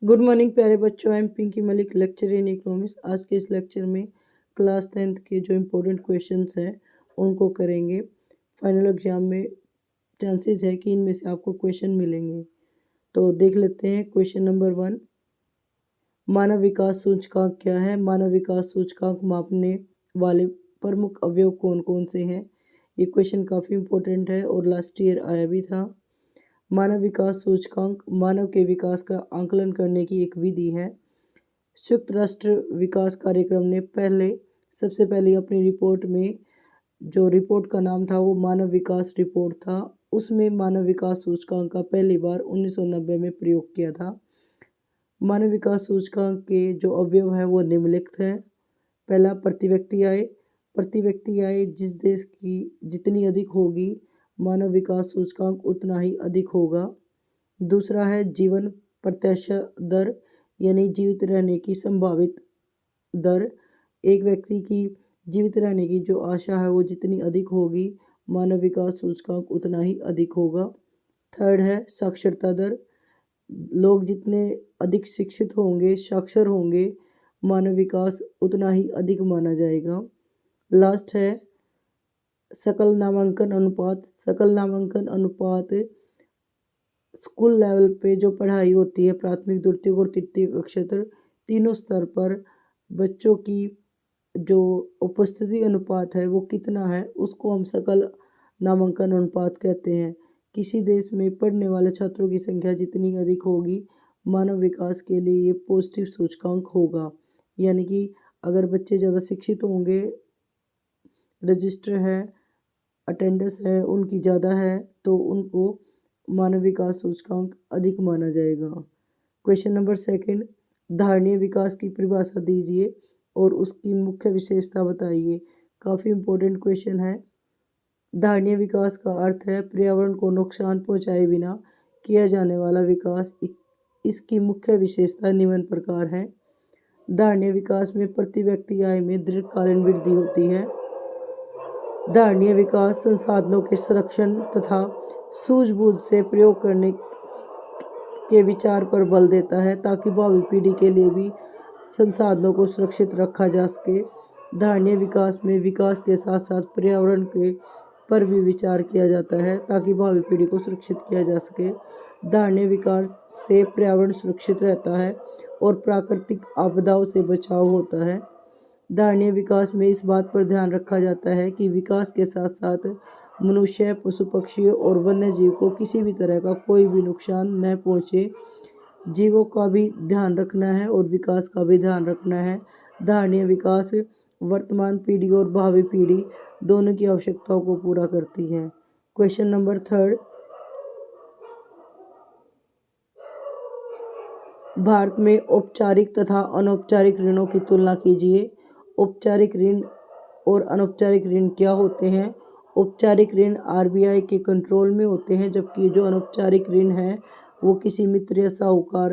Good morning प्यारे बच्चों। I am Pinky Malik, lecture in economics. आज के इस लेक्चर में क्लास 10th के जो इम्पोर्टेंट क्वेश्चंस हैं उनको करेंगे। फाइनल एग्जाम में चांसेस है कि इनमें से आपको क्वेश्चन मिलेंगे। तो देख लेते हैं क्वेश्चन नंबर 1। मानव विकास सूचकांक क्या है? मानव विकास सूचकांक मापने वाले प्रमुख अवयव कौन कौन से हैं? ये क्वेश्चन काफ़ी इम्पोर्टेंट है और लास्ट ईयर आया भी था। मानव विकास सूचकांक मानव के विकास का आंकलन करने की एक विधि है। संयुक्त राष्ट्र विकास कार्यक्रम ने सबसे पहले अपनी रिपोर्ट में, जो रिपोर्ट का नाम था वो मानव विकास रिपोर्ट था, उसमें मानव विकास सूचकांक का पहली बार 1990 में प्रयोग किया था। मानव विकास सूचकांक के जो अवयव हैं वो निम्नलिखित हैं। पहला, प्रति व्यक्ति आय। प्रति व्यक्ति आय जिस देश की जितनी अधिक होगी, मानव विकास सूचकांक उतना ही अधिक होगा। दूसरा है जीवन प्रत्याशा दर, यानी जीवित रहने की संभावित दर। एक व्यक्ति की जीवित रहने की जो आशा है वो जितनी अधिक होगी, मानव विकास सूचकांक उतना ही अधिक होगा। थर्ड है साक्षरता दर। लोग जितने अधिक शिक्षित होंगे, साक्षर होंगे, मानव विकास उतना ही अधिक माना जाएगा। लास्ट है सकल नामांकन अनुपात। सकल नामांकन अनुपात स्कूल लेवल पे जो पढ़ाई होती है, प्राथमिक, द्वितीयक और तृतीयक कक्षातर तीनों स्तर पर बच्चों की जो उपस्थिति अनुपात है वो कितना है, उसको हम सकल नामांकन अनुपात कहते हैं। किसी देश में पढ़ने वाले छात्रों की संख्या जितनी अधिक होगी, मानव विकास के लिए ये पॉजिटिव सूचकांक होगा। यानी कि अगर बच्चे ज़्यादा शिक्षित होंगे, रजिस्टर है, अटेंडेंस है उनकी ज़्यादा है, तो उनको मानव विकास सूचकांक अधिक माना जाएगा। क्वेश्चन नंबर 2, धारणीय विकास की परिभाषा दीजिए और उसकी मुख्य विशेषता बताइए। काफ़ी इम्पोर्टेंट क्वेश्चन है। धारणीय विकास का अर्थ है पर्यावरण को नुकसान पहुंचाए बिना किया जाने वाला विकास। इसकी मुख्य विशेषता निम्न प्रकार है। धारणीय विकास में प्रति व्यक्ति आय में दीर्घकालीन वृद्धि होती है। धारणीय विकास संसाधनों के संरक्षण तथा सूझबूझ से प्रयोग करने के विचार पर बल देता है ताकि भावी पीढ़ी के लिए भी संसाधनों को सुरक्षित रखा जा सके। धारणीय विकास में विकास के साथ साथ पर्यावरण के पर भी विचार किया जाता है ताकि भावी पीढ़ी को सुरक्षित किया जा सके। धारणीय विकास से पर्यावरण सुरक्षित रहता है और प्राकृतिक आपदाओं से बचाव होता है। धारणीय विकास में इस बात पर ध्यान रखा जाता है कि विकास के साथ साथ मनुष्य, पशु पक्षियों और वन्य जीव को किसी भी तरह का कोई भी नुकसान न पहुँचे। जीवों का भी ध्यान रखना है और विकास का भी ध्यान रखना है। धारणीय विकास वर्तमान पीढ़ी और भावी पीढ़ी दोनों की आवश्यकताओं को पूरा करती है। क्वेश्चन नंबर 3, भारत में औपचारिक तथा अनौपचारिक ऋणों की तुलना कीजिए। औपचारिक ऋण और अनौपचारिक ऋण क्या होते हैं? औपचारिक ऋण आरबीआई के कंट्रोल में होते हैं, जबकि जो अनौपचारिक ऋण है वो किसी मित्र या साहूकार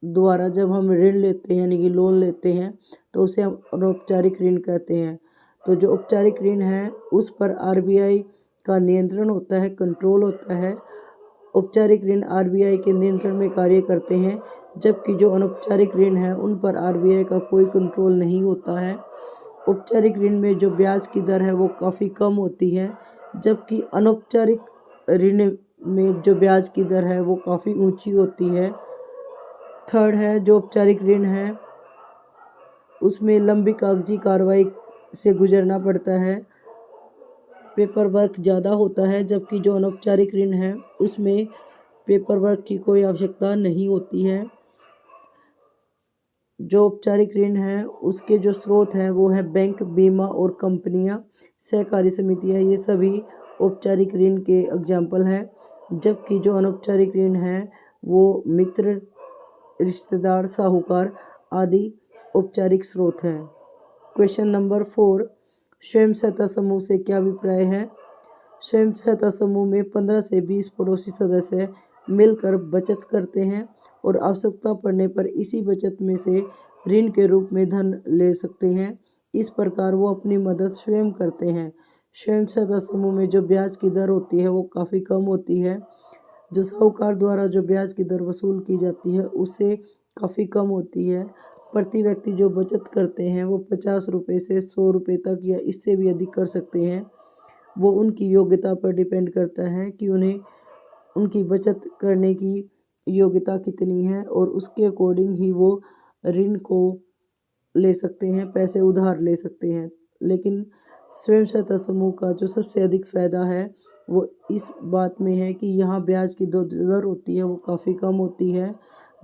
द्वारा जब हम ऋण लेते हैं, यानी कि लोन लेते हैं, तो उसे हम अनौपचारिक ऋण कहते हैं। तो जो औपचारिक ऋण है उस पर आरबीआई का नियंत्रण होता है, कंट्रोल होता है। औपचारिक ऋण आरबीआई के नियंत्रण में कार्य करते हैं, जबकि जो अनौपचारिक ऋण है उन पर आरबीआई का कोई कंट्रोल नहीं होता है। औपचारिक ऋण में जो ब्याज की दर है वो काफ़ी कम होती है, जबकि अनौपचारिक ऋण में जो ब्याज की दर है वो काफ़ी ऊंची होती है। थर्ड है, जो औपचारिक ऋण है उसमें लंबी कागजी कार्रवाई से गुजरना पड़ता है, पेपर वर्क ज़्यादा होता है, जबकि जो अनौपचारिक ऋण है उसमें पेपर वर्क की कोई आवश्यकता नहीं होती है। जो औपचारिक ऋण है उसके जो स्रोत हैं वो है बैंक, बीमा और कंपनियां, सहकारी समितियां, ये सभी औपचारिक ऋण के एग्जाम्पल हैं। जबकि जो अनौपचारिक ऋण है वो मित्र, रिश्तेदार, साहूकार आदि औपचारिक स्रोत हैं। क्वेश्चन नंबर 4, स्वयं सहायता समूह से क्या अभिप्राय है? स्वयं सहायता समूह में 15 से 20 पड़ोसी सदस्य मिलकर बचत करते हैं और आवश्यकता पड़ने पर इसी बचत में से ऋण के रूप में धन ले सकते हैं। इस प्रकार वो अपनी मदद स्वयं करते हैं। स्वयं सहायता समूह में जो ब्याज की दर होती है वो काफ़ी कम होती है। जो साहूकार द्वारा जो ब्याज की दर वसूल की जाती है उससे काफ़ी कम होती है। प्रति व्यक्ति जो बचत करते हैं वो 50 रुपये से 100 रुपये तक या इससे भी अधिक कर सकते हैं। वो उनकी योग्यता पर डिपेंड करता है कि उन्हें उनकी बचत करने की योग्यता कितनी है और उसके अकॉर्डिंग ही वो ऋण को ले सकते हैं, पैसे उधार ले सकते हैं। लेकिन स्वयं सहायता समूह का जो सबसे अधिक फ़ायदा है वो इस बात में है कि यहाँ ब्याज की जो दर होती है वो काफ़ी कम होती है।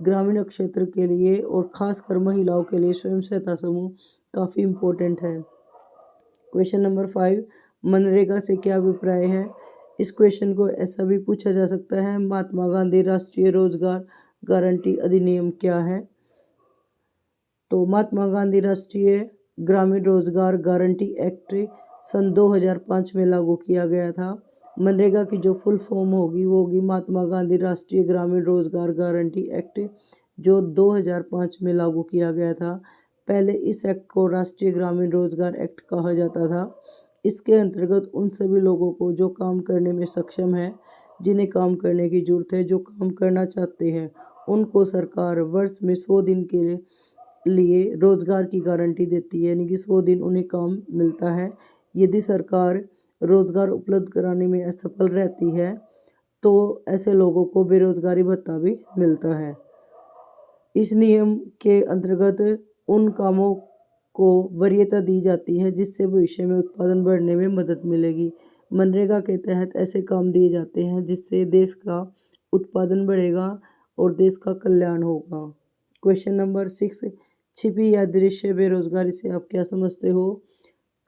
ग्रामीण क्षेत्र के लिए और ख़ासकर महिलाओं के लिए स्वयं सहायता समूह काफ़ी इम्पोर्टेंट है। क्वेश्चन नंबर 5, मनरेगा से क्या अभिप्राय है? इस क्वेश्चन को ऐसा भी पूछा जा सकता है, महात्मा गांधी राष्ट्रीय रोजगार गारंटी अधिनियम क्या है? तो महात्मा गांधी राष्ट्रीय ग्रामीण रोजगार गारंटी एक्ट सन 2005 में लागू किया गया था। मनरेगा की जो फुल फॉर्म होगी वो होगी महात्मा गांधी राष्ट्रीय ग्रामीण रोजगार गारंटी एक्ट, जो 2005 में लागू किया गया था। पहले इस एक्ट को राष्ट्रीय ग्रामीण रोजगार एक्ट कहा जाता था। इसके अंतर्गत उन सभी लोगों को जो काम करने में सक्षम है, जिन्हें काम करने की जरूरत है, जो काम करना चाहते हैं, उनको सरकार वर्ष में 100 दिन के लिए रोजगार की गारंटी देती है, यानी कि 100 दिन उन्हें काम मिलता है। यदि सरकार रोजगार उपलब्ध कराने में असफल रहती है तो ऐसे लोगों को बेरोजगारी भत्ता भी मिलता है। इस नियम के अंतर्गत उन कामों को वरीयता दी जाती है जिससे भविष्य में उत्पादन बढ़ने में मदद मिलेगी। मनरेगा के तहत ऐसे काम दिए जाते हैं जिससे देश का उत्पादन बढ़ेगा और देश का कल्याण होगा। क्वेश्चन नंबर 6, छिपी या दृश्य बेरोजगारी से आप क्या समझते हो?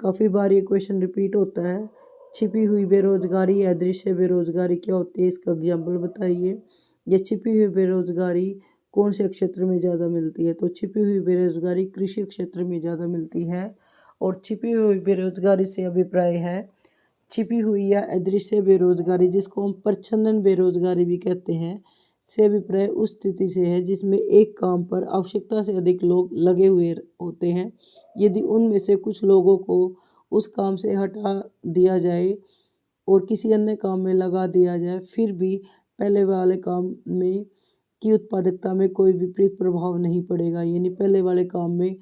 काफ़ी बार ये क्वेश्चन रिपीट होता है। छिपी हुई बेरोजगारी या दृश्य बेरोजगारी क्या होती है, इसका एग्जाम्पल बताइए। या छिपी हुई बेरोजगारी कौन से क्षेत्र में ज़्यादा मिलती है? तो छिपी हुई बेरोजगारी कृषि क्षेत्र में ज़्यादा मिलती है। और छिपी हुई बेरोजगारी से अभिप्राय है छिपी हुई या अदृश्य बेरोजगारी, जिसको हम प्रच्छन्न बेरोजगारी भी कहते हैं, से अभिप्राय उस स्थिति से है जिसमें एक काम पर आवश्यकता से अधिक लोग लगे हुए होते हैं। यदि उनमें से कुछ लोगों को उस काम से हटा दिया जाए और किसी अन्य काम में लगा दिया जाए, फिर भी पहले वाले काम में की उत्पादकता में कोई विपरीत प्रभाव नहीं पड़ेगा, यानी पहले वाले काम में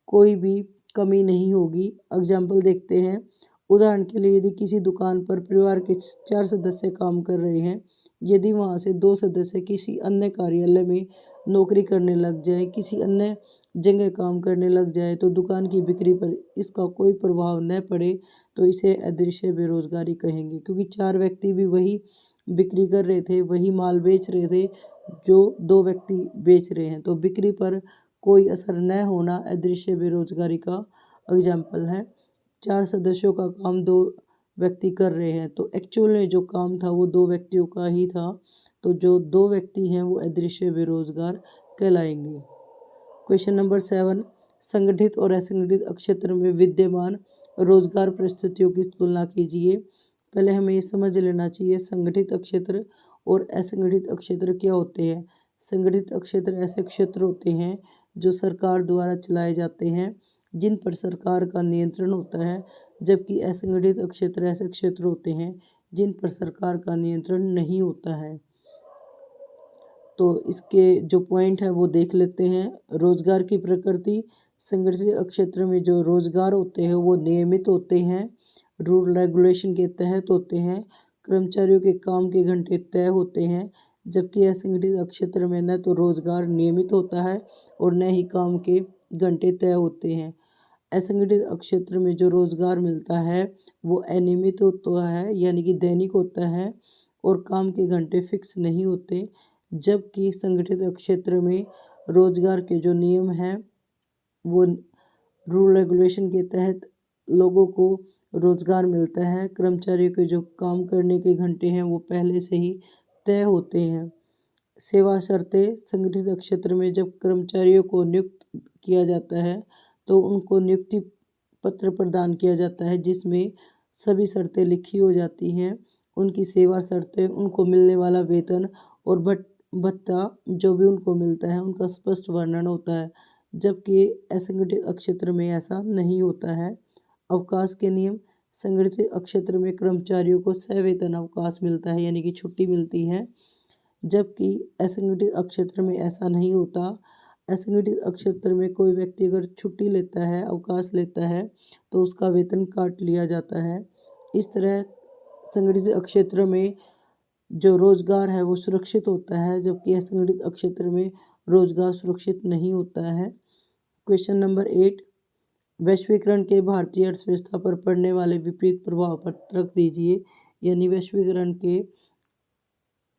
कोई भी कमी नहीं होगी। एग्जाम्पल देखते हैं। उदाहरण के लिए यदि किसी दुकान पर परिवार के 4 सदस्य काम कर रहे हैं, यदि वहाँ से 2 सदस्य किसी अन्य कार्यालय में नौकरी करने लग जाए, किसी अन्य जगह काम करने लग जाए, तो दुकान की बिक्री पर इसका कोई प्रभाव न पड़े तो इसे अदृश्य बेरोजगारी कहेंगे, क्योंकि 4 व्यक्ति भी वही बिक्री कर रहे थे, वही माल बेच रहे थे जो 2 व्यक्ति बेच रहे हैं, तो बिक्री पर कोई असर न होना अदृश्य बेरोजगारी का एग्जाम्पल है। 4 सदस्यों का काम 2 व्यक्ति कर रहे हैं, तो एक्चुअल में जो काम था वो 2 व्यक्तियों का ही था, तो जो 2 व्यक्ति हैं वो अदृश्य बेरोजगार कहलाएंगे। क्वेश्चन नंबर 7, संगठित और असंगठित क्षेत्र में विद्यमान रोजगार परिस्थितियों की तुलना कीजिए। पहले हमें ये समझ लेना चाहिए संगठित क्षेत्र और असंगठित क्षेत्र क्या होते हैं। संगठित क्षेत्र ऐसे क्षेत्र होते हैं जो सरकार द्वारा चलाए जाते हैं, जिन पर सरकार का नियंत्रण होता है, जबकि असंगठित क्षेत्र ऐसे क्षेत्र होते हैं जिन पर सरकार का नियंत्रण नहीं होता है। तो इसके जो पॉइंट है वो देख लेते हैं। रोजगार की प्रकृति, संगठित क्षेत्र में जो रोजगार होते हैं वो नियमित होते हैं, रूल रेगुलेशन के तहत होते हैं, कर्मचारियों के काम के घंटे तय होते हैं, जबकि असंगठित क्षेत्र में न तो रोजगार नियमित होता है और न ही काम के घंटे तय होते हैं। असंगठित क्षेत्र में जो रोजगार मिलता है वो अनियमित होता है, यानी कि दैनिक होता है, और काम के घंटे फिक्स नहीं होते, जबकि संगठित क्षेत्र में रोजगार के जो नियम हैं वो रूल रेगुलेशन के तहत लोगों को रोजगार मिलता है। कर्मचारियों के जो काम करने के घंटे हैं वो पहले से ही तय होते हैं। सेवा शर्तें, संगठित क्षेत्र में जब कर्मचारियों को नियुक्त किया जाता है तो उनको नियुक्ति पत्र प्रदान किया जाता है, जिसमें सभी शर्तें लिखी हो जाती हैं। उनकी सेवा शर्तें, उनको मिलने वाला वेतन और भत्ता जो भी उनको मिलता है उनका स्पष्ट वर्णन होता है, जबकि असंगठित क्षेत्र में ऐसा नहीं होता है। अवकाश के नियम, संगठित क्षेत्र में कर्मचारियों को सवेतन अवकाश मिलता है, यानी कि छुट्टी मिलती है, जबकि असंगठित क्षेत्र में ऐसा नहीं होता। असंगठित क्षेत्र में कोई व्यक्ति अगर छुट्टी लेता है, अवकाश लेता है, तो उसका वेतन काट लिया जाता है। इस तरह संगठित क्षेत्र में जो रोजगार है वो सुरक्षित होता है, जबकि असंगठित क्षेत्र में रोजगार सुरक्षित नहीं होता है। क्वेश्चन नंबर 8, वैश्वीकरण के भारतीय अर्थव्यवस्था पर पड़ने वाले विपरीत प्रभाव पर तर्क दीजिए। यानी वैश्वीकरण के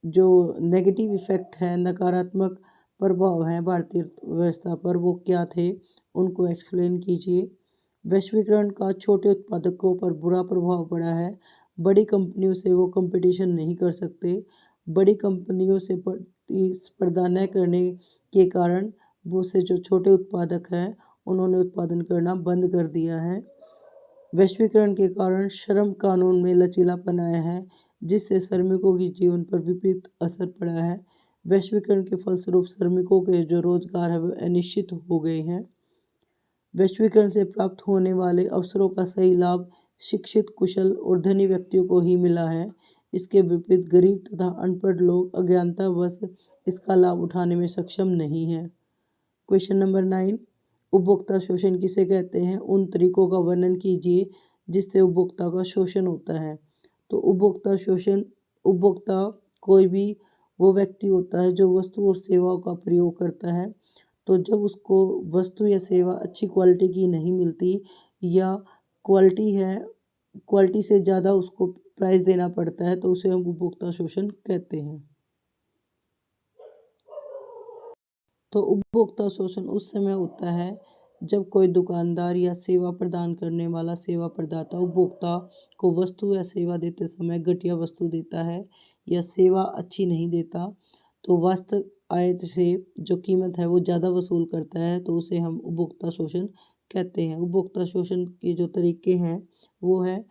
जो नेगेटिव इफेक्ट है, नकारात्मक प्रभाव है भारतीय अर्थव्यवस्था पर, वो क्या थे, उनको एक्सप्लेन कीजिए। वैश्वीकरण का छोटे उत्पादकों पर बुरा प्रभाव पड़ा है। बड़ी कंपनियों से वो कंपटीशन नहीं कर सकते। बड़ी कंपनियों से प्रतिस्पर्धा न करने के कारण वो से जो छोटे उत्पादक हैं उन्होंने उत्पादन करना बंद कर दिया है। वैश्वीकरण के कारण श्रम कानून में लचीलापन आया है, जिससे श्रमिकों के जीवन पर विपरीत असर पड़ा है। वैश्वीकरण के फलस्वरूप श्रमिकों के जो रोजगार है वो अनिश्चित हो गए हैं। वैश्वीकरण से प्राप्त होने वाले अवसरों का सही लाभ शिक्षित, कुशल और धनी व्यक्तियों को ही मिला है। इसके विपरीत गरीब तथा अनपढ़ लोग अज्ञानतावश इसका लाभ उठाने में सक्षम नहीं हैं। क्वेश्चन नंबर 9, उपभोक्ता शोषण किसे कहते हैं? उन तरीकों का वर्णन कीजिए जिससे उपभोक्ता का शोषण होता है। तो उपभोक्ता शोषण, उपभोक्ता कोई भी वो व्यक्ति होता है जो वस्तु और सेवाओं का प्रयोग करता है। तो जब उसको वस्तु या सेवा अच्छी क्वालिटी की नहीं मिलती, या क्वालिटी से ज़्यादा उसको प्राइस देना पड़ता है, तो उसे हम उपभोक्ता शोषण कहते हैं। तो उपभोक्ता शोषण उस समय होता है जब कोई दुकानदार या सेवा प्रदान करने वाला सेवा प्रदाता उपभोक्ता को वस्तु या सेवा देते समय घटिया वस्तु देता है या सेवा अच्छी नहीं देता, तो वास्तविक आय से जो कीमत है वो ज़्यादा वसूल करता है, तो उसे हम उपभोक्ता शोषण कहते हैं। उपभोक्ता शोषण के जो तरीके हैं वो है,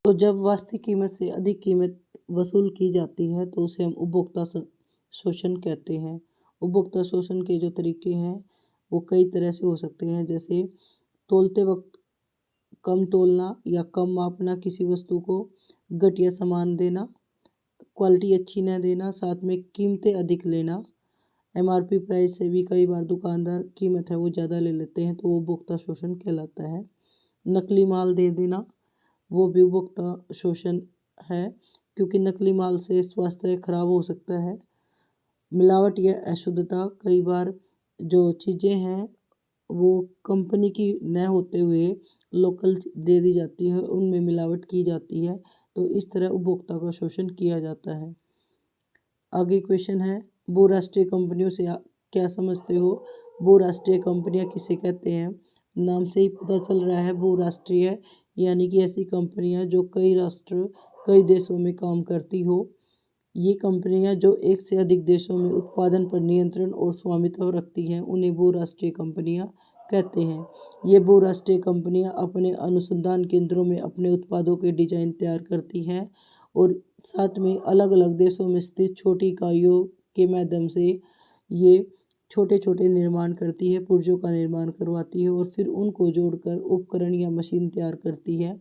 तो जब वास्तविक कीमत से अधिक कीमत वसूल की जाती है तो उसे हम उपभोक्ता शोषण कहते हैं। उपभोक्ता शोषण के जो तरीके हैं वो कई तरह से हो सकते हैं, जैसे तोलते वक्त कम तोलना या कम मापना किसी वस्तु को, घटिया सामान देना, क्वालिटी अच्छी न देना, साथ में कीमतें अधिक लेना। एमआरपी प्राइस से भी कई बार दुकानदार कीमत है वो ज़्यादा ले लेते हैं, तो वो उपभोक्ता शोषण कहलाता है। नकली माल दे देना, वो भी उपभोक्ता शोषण है, क्योंकि नकली माल से स्वास्थ्य खराब हो सकता है। मिलावट या अशुद्धता, कई बार जो चीज़ें हैं वो कंपनी की न होते हुए लोकल दे दी जाती है, उनमें मिलावट की जाती है, तो इस तरह उपभोक्ता का शोषण किया जाता है। आगे क्वेश्चन है, बहुराष्ट्रीय कंपनियों से क्या समझते हो? बहुराष्ट्रीय कंपनियां किसे कहते हैं? नाम से ही पता चल रहा है, बहुराष्ट्रीय यानी कि ऐसी कंपनियां जो कई राष्ट्र, कई देशों में काम करती हो। ये कंपनियां जो एक से अधिक देशों में उत्पादन पर नियंत्रण और स्वामित्व रखती हैं, उन्हें बहुराष्ट्रीय कंपनियां कहते हैं। ये बहुराष्ट्रीय कंपनियां अपने अनुसंधान केंद्रों में अपने उत्पादों के डिजाइन तैयार करती हैं और साथ में अलग अलग देशों में स्थित छोटी इकाइयों के माध्यम से ये छोटे छोटे निर्माण करती है, पुर्जों का निर्माण करवाती है और फिर उनको जोड़कर उपकरण या मशीन तैयार करती है।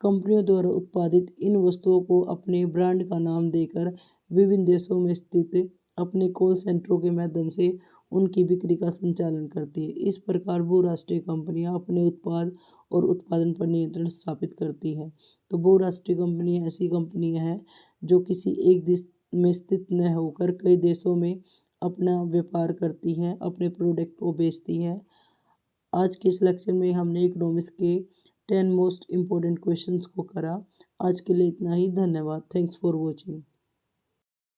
कंपनियों द्वारा उत्पादित इन वस्तुओं को अपने ब्रांड का नाम देकर विभिन्न देशों में स्थित अपने कॉल सेंटरों के माध्यम से उनकी बिक्री का संचालन करती है। इस प्रकार बहुराष्ट्रीय कंपनियां अपने उत्पाद और उत्पादन पर नियंत्रण स्थापित करती हैं। तो बहुराष्ट्रीय कंपनियां ऐसी कंपनियां हैं जो किसी एक देश में स्थित न होकर कई देशों में अपना व्यापार करती हैं, अपने प्रोडक्ट को बेचती हैं। आज के इस लेक्चर में हमने इकोनॉमिक्स के 10 मोस्ट इम्पोर्टेंट क्वेश्चंस को करा। आज के लिए इतना ही। धन्यवाद। Thanks for watching.